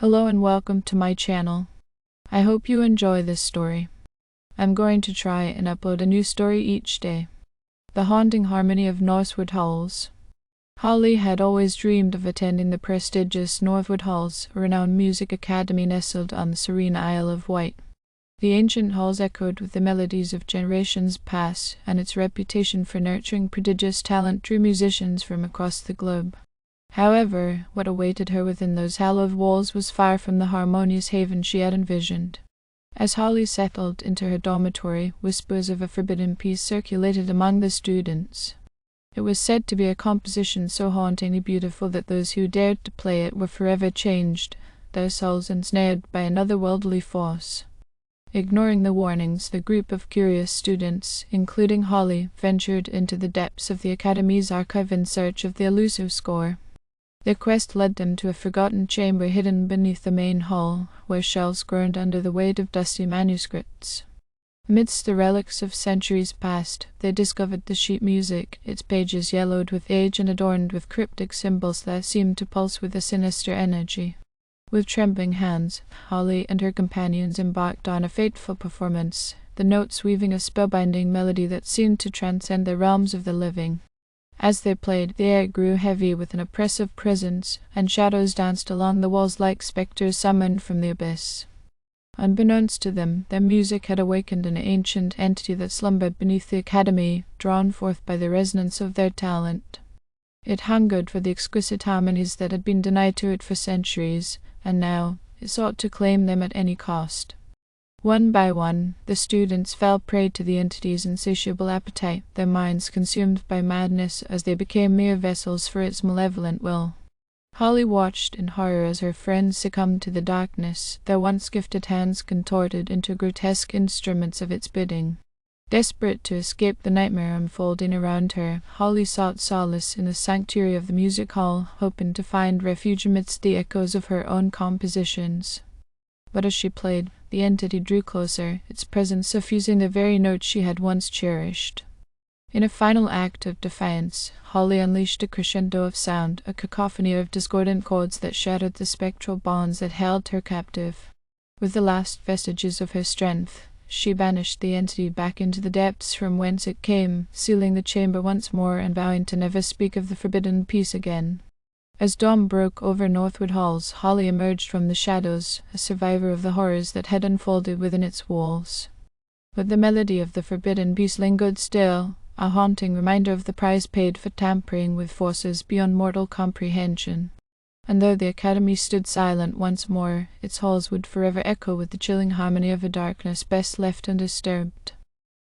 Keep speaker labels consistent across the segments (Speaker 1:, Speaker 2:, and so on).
Speaker 1: Hello and welcome to my channel. I hope you enjoy this story. I'm going to try and upload a new story each day. The Haunting Harmony of Northwood Halls. Holly had always dreamed of attending the prestigious Northwood Halls, a renowned music academy nestled on the serene Isle of Wight. The ancient halls echoed with the melodies of generations past, and its reputation for nurturing prodigious talent drew musicians from across the globe. However, what awaited her within those hallowed walls was far from the harmonious haven she had envisioned. As Holly settled into her dormitory, whispers of a forbidden peace circulated among the students. It was said to be a composition so hauntingly beautiful that those who dared to play it were forever changed, their souls ensnared by an otherworldly force. Ignoring the warnings, the group of curious students, including Holly, ventured into the depths of the Academy's archive in search of the elusive score. Their quest led them to a forgotten chamber hidden beneath the main hall, where shelves groaned under the weight of dusty manuscripts. Amidst the relics of centuries past, they discovered the sheet music, its pages yellowed with age and adorned with cryptic symbols that seemed to pulse with a sinister energy. With trembling hands, Holly and her companions embarked on a fateful performance, the notes weaving a spellbinding melody that seemed to transcend the realms of the living. As they played, the air grew heavy with an oppressive presence, and shadows danced along the walls like spectres summoned from the abyss. Unbeknownst to them, their music had awakened an ancient entity that slumbered beneath the academy, drawn forth by the resonance of their talent. It hungered for the exquisite harmonies that had been denied to it for centuries, and now it sought to claim them at any cost. One by one, the students fell prey to the entity's insatiable appetite, their minds consumed by madness as they became mere vessels for its malevolent will. Holly watched in horror as her friends succumbed to the darkness, their once gifted hands contorted into grotesque instruments of its bidding. Desperate to escape the nightmare unfolding around her, Holly sought solace in the sanctuary of the music hall, hoping to find refuge amidst the echoes of her own compositions. But as she played, the entity drew closer, its presence suffusing the very notes she had once cherished. In a final act of defiance, Holly unleashed a crescendo of sound, a cacophony of discordant chords that shattered the spectral bonds that held her captive. With the last vestiges of her strength, she banished the entity back into the depths from whence it came, sealing the chamber once more and vowing to never speak of the forbidden peace again. As dawn broke over Northwood Halls, Holly emerged from the shadows, a survivor of the horrors that had unfolded within its walls. But the melody of the forbidden peace lingered still, a haunting reminder of the price paid for tampering with forces beyond mortal comprehension. And though the academy stood silent once more, its halls would forever echo with the chilling harmony of a darkness best left undisturbed.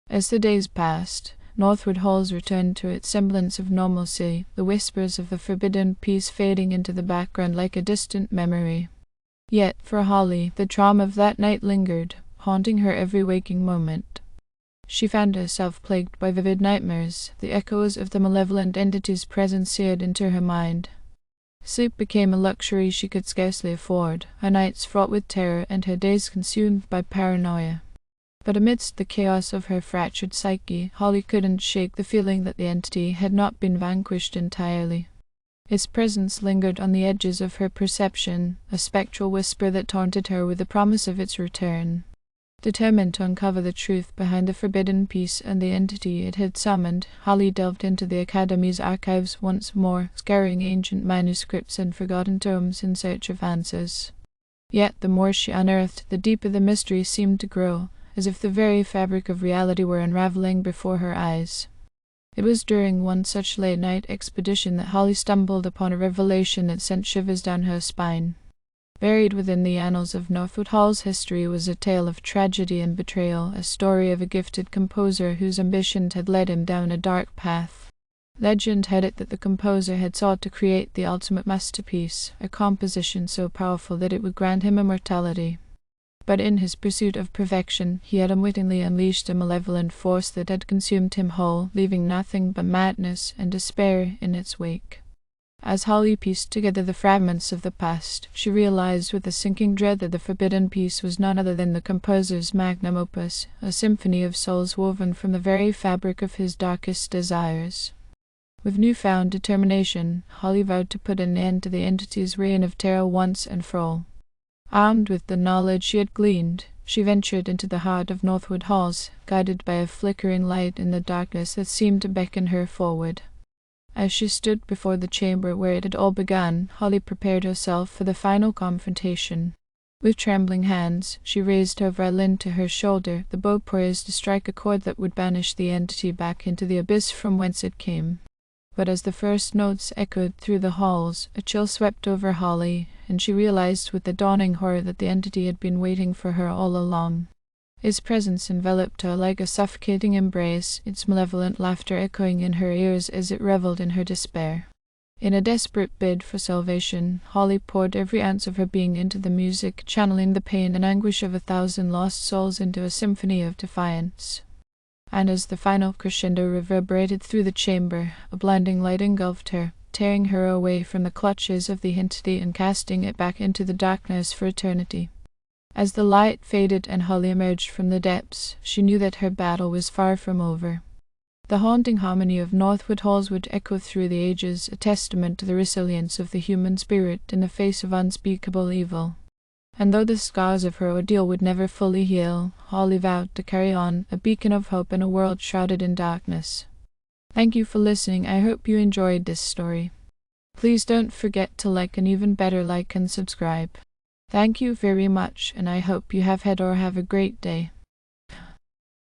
Speaker 1: As the days passed, Northwood Halls returned to its semblance of normalcy, the whispers of the forbidden peace fading into the background like a distant memory. Yet, for Holly, the trauma of that night lingered, haunting her every waking moment. She found herself plagued by vivid nightmares, the echoes of the malevolent entity's presence seared into her mind. Sleep became a luxury she could scarcely afford, her nights fraught with terror and her days consumed by paranoia. But amidst the chaos of her fractured psyche, Holly couldn't shake the feeling that the entity had not been vanquished entirely. Its presence lingered on the edges of her perception, a spectral whisper that taunted her with the promise of its return. Determined to uncover the truth behind the forbidden peace and the entity it had summoned, Holly delved into the Academy's archives once more, scouring ancient manuscripts and forgotten tomes in search of answers. Yet the more she unearthed, the deeper the mystery seemed to grow, as if the very fabric of reality were unraveling before her eyes. It was during one such late-night expedition that Holly stumbled upon a revelation that sent shivers down her spine. Buried within the annals of Northwood Hall's history was a tale of tragedy and betrayal, a story of a gifted composer whose ambition had led him down a dark path. Legend had it that the composer had sought to create the ultimate masterpiece, a composition so powerful that it would grant him immortality. But in his pursuit of perfection, he had unwittingly unleashed a malevolent force that had consumed him whole, leaving nothing but madness and despair in its wake. As Holly pieced together the fragments of the past, she realized with a sinking dread that the forbidden peace was none other than the composer's magnum opus, a symphony of souls woven from the very fabric of his darkest desires. With newfound determination, Holly vowed to put an end to the entity's reign of terror once and for all. Armed with the knowledge she had gleaned, she ventured into the heart of Northwood halls, guided by a flickering light in the darkness that seemed to beckon her forward. As she stood before the chamber where it had all begun, Holly prepared herself for the final confrontation. With trembling hands, she raised her violin to her shoulder, the bow poised to strike a chord that would banish the entity back into the abyss from whence it came. But as the first notes echoed through the halls, a chill swept over Holly, and she realized with a dawning horror that the entity had been waiting for her all along. Its presence enveloped her like a suffocating embrace, its malevolent laughter echoing in her ears as it reveled in her despair. In a desperate bid for salvation, Holly poured every ounce of her being into the music, channeling the pain and anguish of 1,000 lost souls into a symphony of defiance. And as the final crescendo reverberated through the chamber, a blinding light engulfed her, tearing her away from the clutches of the entity and casting it back into the darkness for eternity. As the light faded and Holly emerged from the depths, she knew that her battle was far from over. The haunting harmony of Northwood halls would echo through the ages, a testament to the resilience of the human spirit in the face of unspeakable evil. And though the scars of her ordeal would never fully heal, Holly vowed to carry on, a beacon of hope in a world shrouded in darkness. Thank you for listening. I hope you enjoyed this story. Please don't forget to like, and even better, like and subscribe. Thank you very much, and I hope you have had or have a great day.